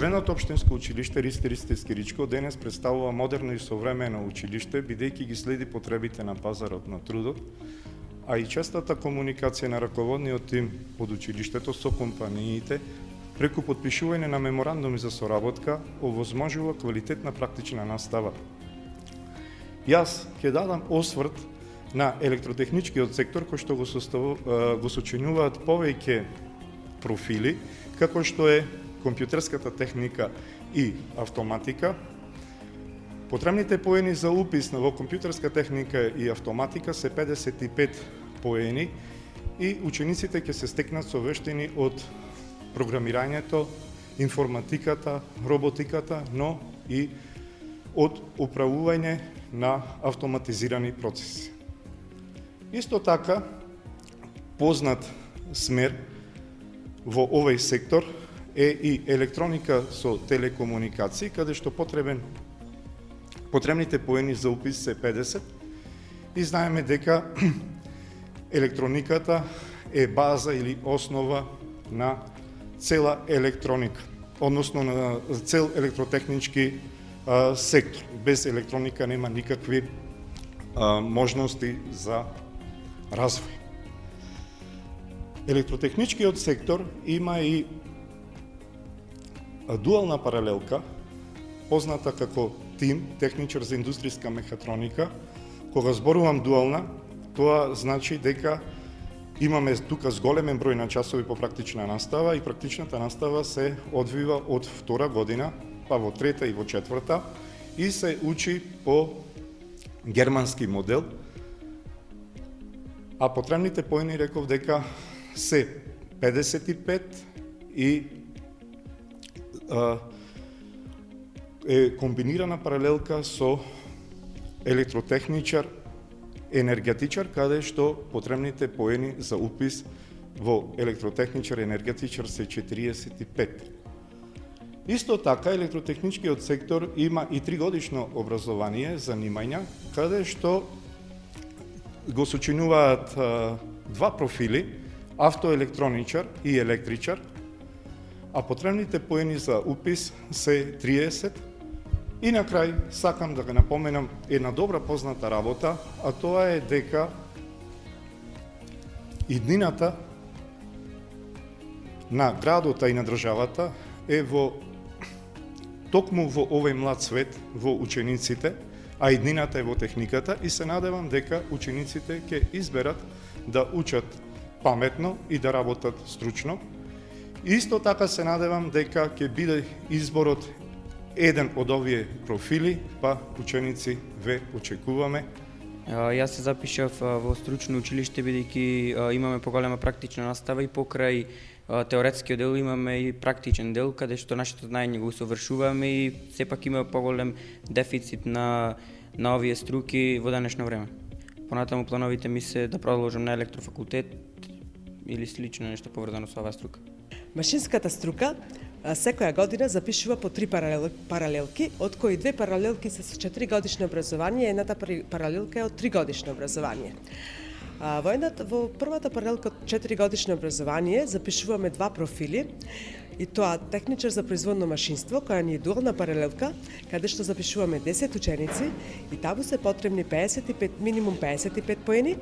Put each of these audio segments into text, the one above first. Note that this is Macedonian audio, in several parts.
Средното општинско училиште Ристи Скиричко денес представува модерно и современо училиште, бидејќи ги следи потребите на пазарот на трудот, а и честата комуникација на раководниот тим од училиштето со компаниите преку потпишување на меморандуми за соработка овозможува квалитетна практична настава. Јас ќе дадам осврт на електротехничкиот сектор кој што го сочинуваат повеќе профили, како што е компјутерската техника и автоматика. Потребните поени за упис во компјутерска техника и автоматика се 55 поени и учениците ќе се стекнат со вештини од програмирањето, информатиката, роботиката, но и од управување на автоматизирани процеси. Исто така, познат смер во овој сектор е и електроника со телекомуникации, каде што потребните поени за упис се 50 и знаеме дека електрониката е база или основа на цела електроника, односно на цел електротехнички сектор. Без електроника нема никакви можности за развој. Електротехничкиот сектор има и дуална паралелка, позната како ТИМ, техничар за индустријска мехатроника. Кога зборувам дуална, тоа значи дека имаме тука зголемен број на часови по практична настава и практичната настава се одвива од втора година, па во трета и во четврта и се учи по германски модел, а потребните поени реков дека се 55 и е комбинирана паралелка со електротехничар, енергетичар, каде што потребните поени за упис во електротехничар, енергетичар се 45. Исто така, електротехничкиот сектор има и 3-годишно образование, занимања, каде што го сочинуваат два профили, автоелектроничар и електричар, а потребните поени за упис се 30. И на крај сакам да го напоменам една добра позната работа, а тоа е дека иднината на градот и на државата е токму во овој млад свет, во учениците, а иднината е во техниката и се надевам дека учениците ќе изберат да учат паметно и да работат стручно. Исто така се надевам дека ќе биде изборот еден од овие профили, па ученици ве очекуваме. Јас се запишав во стручно училиште бидејќи имаме поголема практична настава и покрај теоретскиот дел имаме и практичен дел каде што нашето знаење го усовршуваме и сепак има поголем дефицит на овие струки во денешно време. Понатаму плановите ми се да продолжам на електрофакултет или слично нешто поврзано со оваа струка. Машинската струка секоја година запишува по 3 паралелки, од кои 2 паралелки се со 4-годишно образование, едната паралелка е од 3-годишно образование. Во првата паралелка од 4-годишно образование запишуваме 2 профили, и тоа техничар за производно машинство, која ни е дуална паралелка, каде што запишуваме 10 ученици и таму се потребни минимум 55 поени,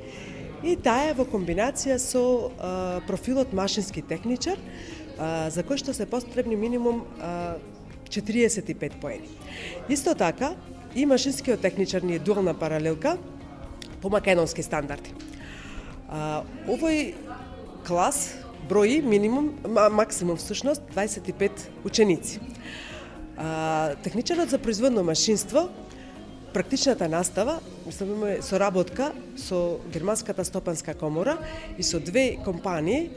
и таа е во комбинација со профилот машински техничар, за кој што се потребни минимум 45 поени. Исто така, и машинскиот техничар ни е дуална паралелка по македонски стандарди. Овој клас брои максимум всушност 25 ученици. Техничарот за производно машинство, практичната настава, имаме соработка со Германската стопанска комора и со 2 компании,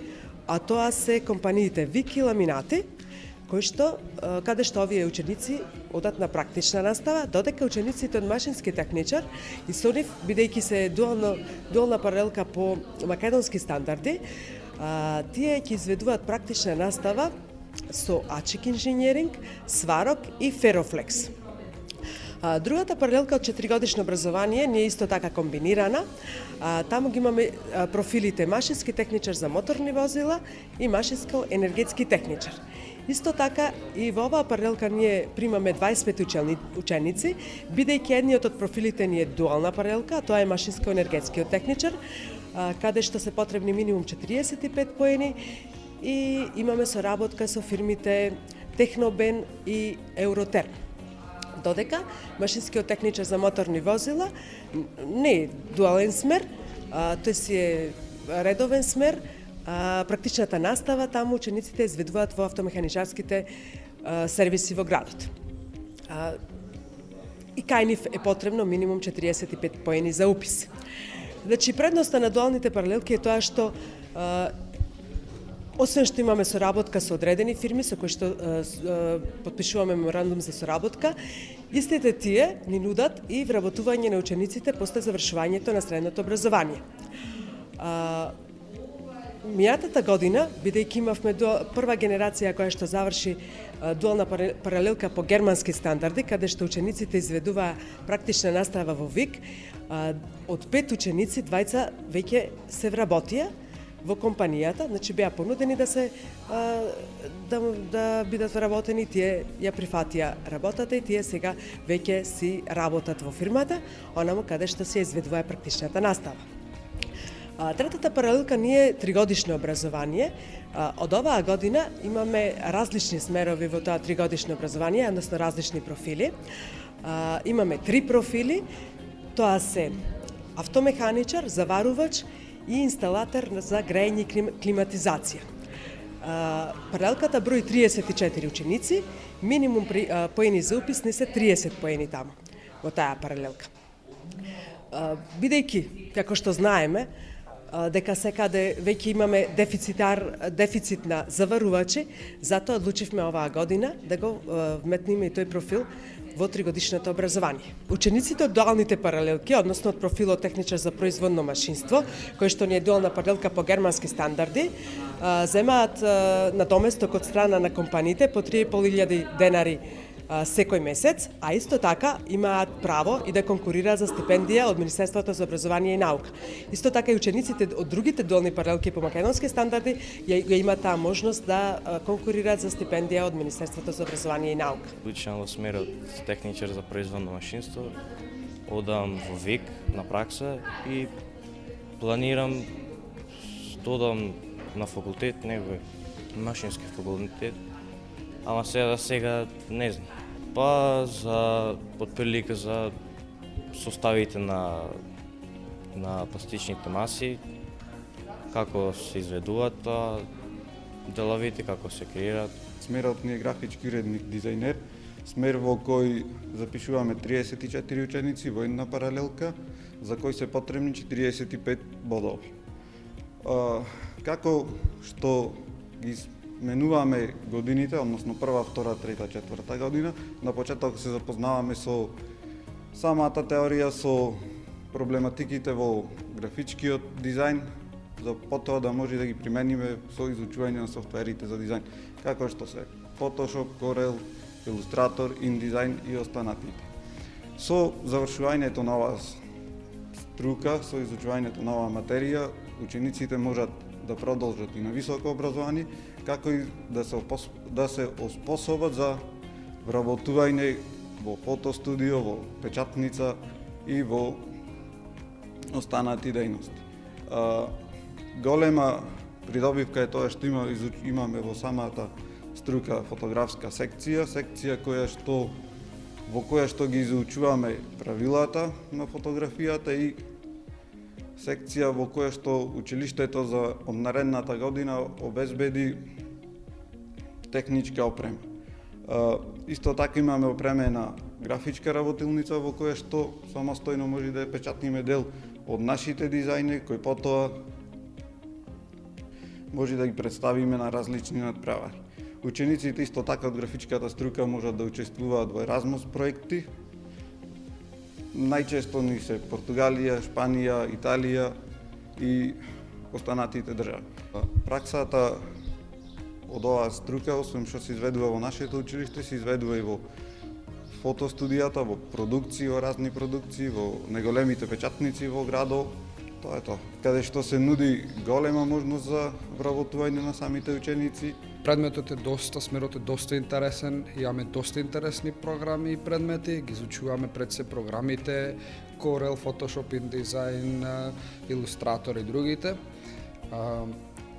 а тоа се компаниите Вики и Ламинати, каде што овие ученици одат на практична настава, додека учениците од машински техничар и со нив, бидејќи се дуална паралелка по македонски стандарди, тие ќе изведуваат практична настава со АЧИК инженеринг, Сварок и Ферофлекс. Другата паралелка од 4-годишно образование не е исто така комбинирана. Таму ги имаме профилите машински техничар за моторни возила и машински енергетски техничар. Исто така и во оваа паралелка ние примаме 25 ученици, бидејќи едниот од профилите ни е дуална паралелка, а тоа е машинско-енергетскиот техничар, каде што се потребни минимум 45 поени и имаме соработка со фирмите Технобен и Евротерм. Додека машинскиот техничар за моторни возила не е дуален смер, тој си е редовен смер. Практичната настава таму учениците изведуваат во автомеханичарските сервиси во градот. И кај нив е потребно минимум 45 поени за упис. Значи, предноста на дуалните паралелки е тоа што освен што имаме соработка со одредени фирми со кои што подпишуваме меморандум за соработка, истите тие ни нудат и вработување на учениците после завршувањето на средното образование. Мијатата година, бидејќи имавме прва генерација која што заврши дуална паралелка по германски стандарди, каде што учениците изведуваа практична настава во ВИК, од 5 ученици, 2 веќе се вработија во компанијата, значи беа понудени да бидат вработени, тие ја прифатија работата и тие сега веќе си работат во фирмата, онаму каде што се изведува практичната настава. Третата паралелка ни е 3-годишно образование. Од оваа година имаме различни смерови во тоа 3-годишно образование, односно различни профили. Имаме 3 профили, тоа се автомеханичар, заварувач и инсталатор за грејење и климатизација. Паралелката брои 34 ученици, минимум поени за упис не се 30 поени таму, во таа паралелка. Бидејќи, како што знаеме, дека секаде веќе имаме дефицит на заварувачи, затоа одлучивме оваа година да го вметнеме и тој профил во 3-годишното образование. Учениците од дуалните паралелки, односно од профилот техничар за производно машинство, кој што ни е дуална паралелка по германски стандарди, земаат надоместок од страна на компаниите по 3.500 денари секој месец, а исто така имаат право и да конкурираат за стипендија од Министерството за образование и наука. Исто така и учениците од другите дуални паралелки по македонски стандарди ја имаат таа можност да конкурираат за стипендија од Министерството за образование и наука. Учам во смерот техничар за производно машинство, одам во ВИК на пракса и планирам да одам на факултет, машински факултет, ама сега не знам. Па за подприлика за составите на пластичните маси, како се изведуваат деловите, како се креираат. Смерот ни е графички уредник дизајнер, смер во кој запишуваме 34 ученици во една паралелка, за кој се потребни 45 бодови. Како што ги менуваме годините, односно прва, втора, трета, четврта година, на почеток се запознаваме со самата теорија, со проблематиките во графичкиот дизајн, за потоа да може да ги примениме со изучување на софтверите за дизајн, како што се Photoshop, Corel, Illustrator, InDesign и останатите. Со завршувањето на оваа струка, со изучувањето на оваа материја, учениците можат да продолжат и на високо образование, како и да се оспособат за вработување во фотостудио, во печатница и во останати дејности. Голема придобивка е тоа што имаме во самата струка фотографска секција во која што ги изучуваме правилата на фотографијата и секција во која што училиштето за од наредната година обезбеди техничка опрема. Исто така имаме опремена графичка работилница во која што самостојно може да ја печатиме дел од нашите дизајни, кои потоа може да ги представиме на различни надправари. Учениците исто така од графичката струка можат да учествуваат во Еразмус проекти. Најчесто ни се Португалија, Шпанија, Италија и останатите држави. Праксата од оваа струка, освен што се изведува во нашето училиште, се изведува и во фотостудијата, во продукции, во разни продукции, во неголемите печатници во градот. Тоа е тоа. Каде што се нуди голема можност за вработување на самите ученици. Предметот е доста, смерот е доста интересен, имаме доста интересни програми и предмети, ги изучуваме пред се програмите Corel, Photoshop, InDesign, Illustrator и другите.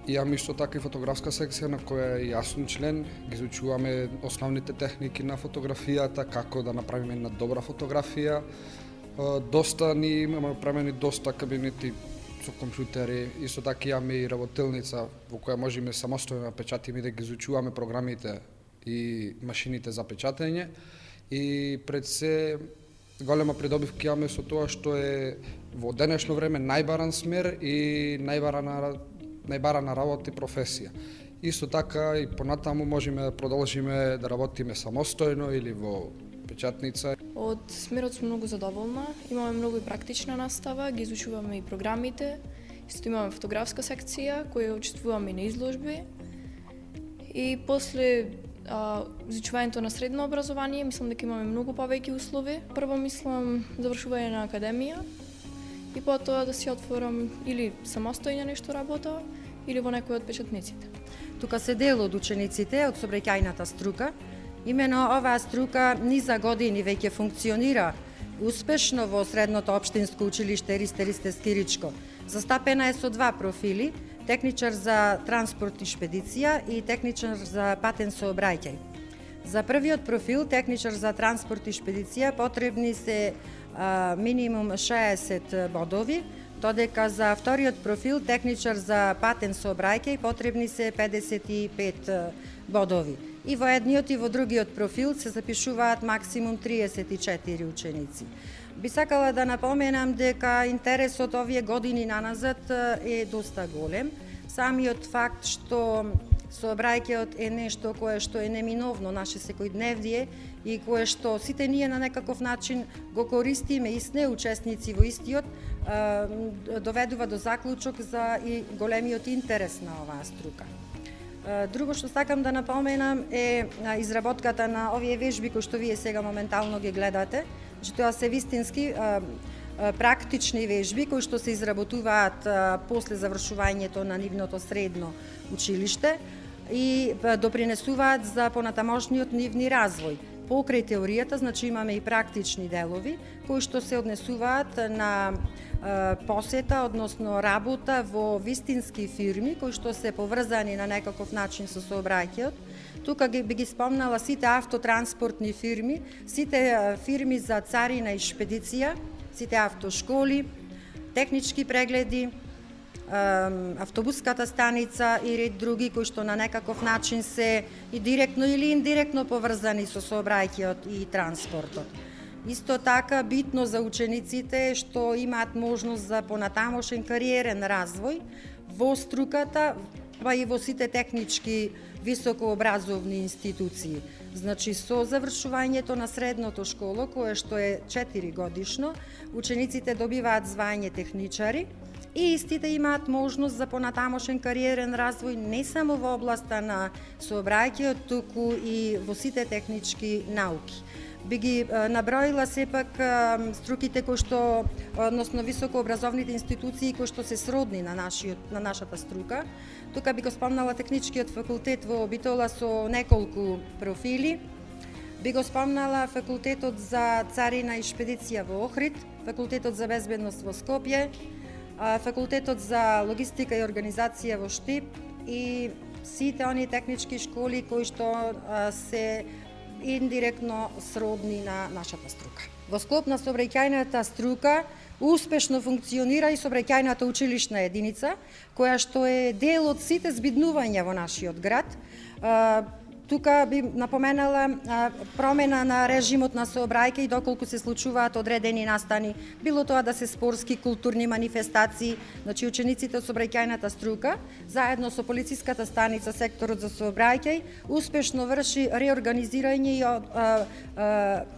Имаме исто така и фотографска секција на која е јас сум член, ги изучуваме основните техники на фотографијата, како да направиме една добра фотографија. Доста ни имаме премени доста кабинети со компјутери, исто така имаме и работилница во која можеме самостојно да печатиме и да ги изучуваме програмите и машините за печатење. И пред се голема придобивка имаме со тоа што е во денешно време најбаран смер и најбарана работа и професија. Исто така и понатаму можеме да продолжиме да работиме самостојно или во печатница. Од смерот сум многу задоволна, имаме многу и практична настава, ги изучуваме и програмите, исто имаме фотографска секција која учествуваме и на изложби. И после изучувањето на средно образование, мислам дека имаме многу повеќе услови. Прво мислам завршување на академија и потоа да си отворам или самостојно нешто работа или во некој од печатниците. Тука се дел од учениците од сообраќајната струка. Имено оваа струка низа години веќе функционира успешно во Средното општинско училиште Ристе Скиричко. Застапена е со два профили, техничар за транспорт и шпедиција и техничар за патен сообраќај. За првиот профил, техничар за транспорт и шпедиција, потребни се минимум 60 бодови, додека за вториот профил, техничар за патен сообраќај, потребни се 55 бодови. И во едниот и во другиот профил се запишуваат максимум 34 ученици. Би сакала да напоменам дека интересот овие години наназад е доста голем. Самиот факт што сообраќајот е нешто кое што е неминовно наше секојдневие и кое што сите ние на некаков начин го користиме и сне учесници во истиот, доведува до заклучок за и големиот интерес на оваа струка. Друго што сакам да напоменам е изработката на овие вежби кои што вие сега моментално ги гледате. Тоа се вистински практични вежби кои што се изработуваат после завршувањето на нивното средно училиште и допринесуваат за понатамошниот нивни развој. Покрај теоријата, значи имаме и практични делови кои што се однесуваат на посета, односно работа во вистински фирми кои што се поврзани на некаков начин со сообраќајот. Тука би ги спомнала сите автотранспортни фирми, сите фирми за царина и шпедиција, сите автошколи, технички прегледи, автобуската станица и ред други кои што на некаков начин се и директно или индиректно поврзани со сообраќајот и транспортот. Исто така битно за учениците е што имаат можност за понатамошен кариерен развој во струката, па и во сите технички високообразовни институции. Значи, со завршувањето на средното школо, кое што е 4 годишно, учениците добиваат звање техничари и истите имаат можност за понатамошен кариерен развој не само во областа на сообраќајот, туку и во сите технички науки. Би ги наброила сепак струките кои што, односно високообразовните институции кои што се сродни на нашата струка. Тука би го спомнала техничкиот факултет во Битола со неколку профили. Би го спомнала факултетот за царина и шпедиција во Охрид, факултетот за безбедност во Скопје, факултетот за логистика и организација во Штип и сите оние технички школи кои што се индиректно сродни на нашата струка. Во склоп на сообраќајната струка успешно функционира и сообраќајната училишна единица, која што е дел од сите збиднувања во нашиот град. Тука би напоменала промена на режимот на сообраќај доколку се случуваат одредени настани, било тоа да се спортски, културни манифестации, значи учениците од сообраќајната струка, заедно со полициската станица, секторот за сообраќај, успешно врши реорганизирање и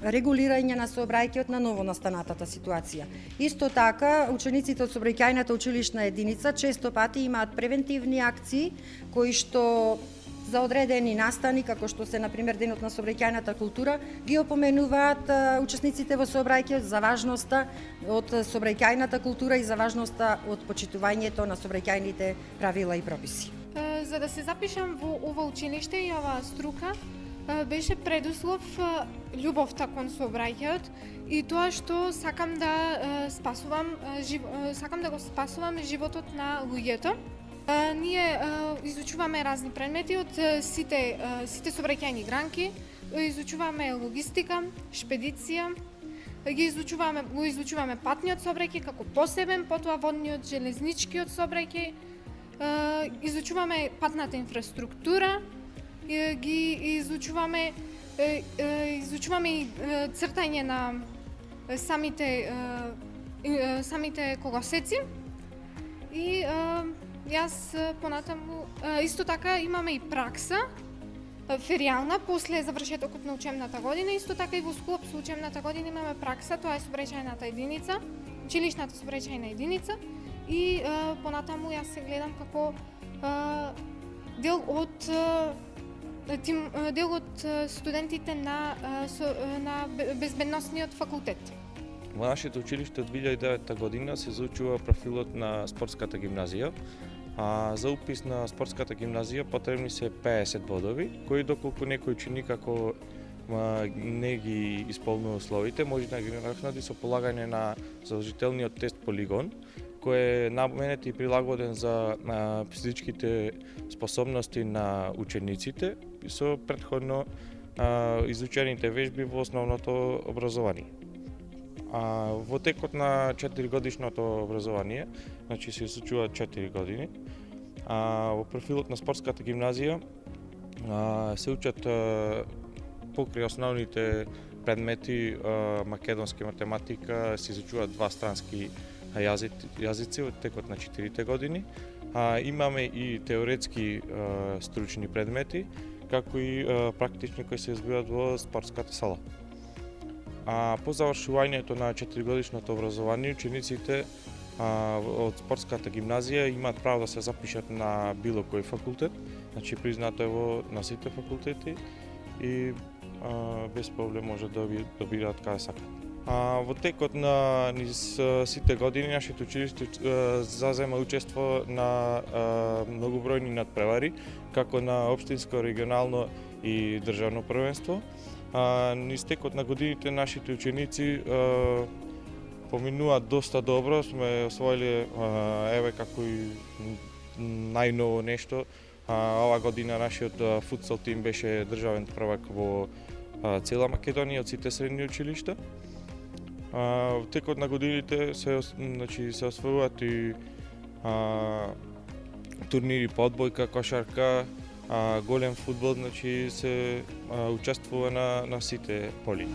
регулирање на сообраќајот на новонастанатата ситуација. Исто така, учениците од сообраќајната училишна единица често пати имаат превентивни акции кои што за одредени настани, како што се, например, Денот на сообраќајната култура, ги опоменуваат учесниците во сообраќај за важноста од сообраќајната култура и за важноста од почитувањето на сообраќајните правила и прописи. За да се запишам во ова училиште и оваа струка, беше предуслов љубовта кон сообраќајот и тоа што сакам да сакам да го спасувам животот на луѓето. Ние изучуваме разни предмети од сите сообраќајни гранки, изучуваме логистика, шпедиција, го изучуваме патниот сообраќај како посебен, потоа водниот, железничкиот сообраќај, изучуваме патната инфраструктура, ги изучуваме и цртање на самите колосеци и јас понатаму исто така имаме и пракса феријална после завршетокот на учебната година, исто така и во склоп со учебната година имаме пракса, тоа е сообраќајната единица, училишната сообраќајна единица и понатаму јас се гледам како дел од студентите на безбедносниот факултет. Во нашето училиште од 2009 година се заучува профилот на спортската гимназија. За упис на спортската гимназија потребни се 50 бодови, кои доколку некој ученик ако не ги исполнува условите, може да ги надокнади со полагање на задолжителниот тест полигон, кој е наменет и прилагоден за физичките способности на учениците со претходно изучените вежби во основното образование. Во текот на 4-годишното образование, значи се изучуваат 4 години, во профилот на спортската гимназија се учат покрај основните предмети македонски математика, се изучуваат два странски јазици во текот на 4 години. Имаме и теоретски стручни предмети, како и практични кои се избиваат во спортската сала. По завршувањето на 4-годишното образование, учениците од спортската гимназија имаат право да се запишат на било кој факултет, значи признато е на сите факултети и без проблем може да добираат каде сакат. Во текот на сите години нашето училиште зазема учество на многобројни надпревари, како на општинско, регионално и државно првенство. Низ текот на годините нашите ученици поминуваат доста добро, сме освоили еве како и најново нешто. Ова година нашиот футсал тим беше државен првак во цела Македонија од сите средни училишта. Во текот на годините се освојуваат и турнири по одбојка, кошарка, голем фудбал, значи се учествува на сите поли.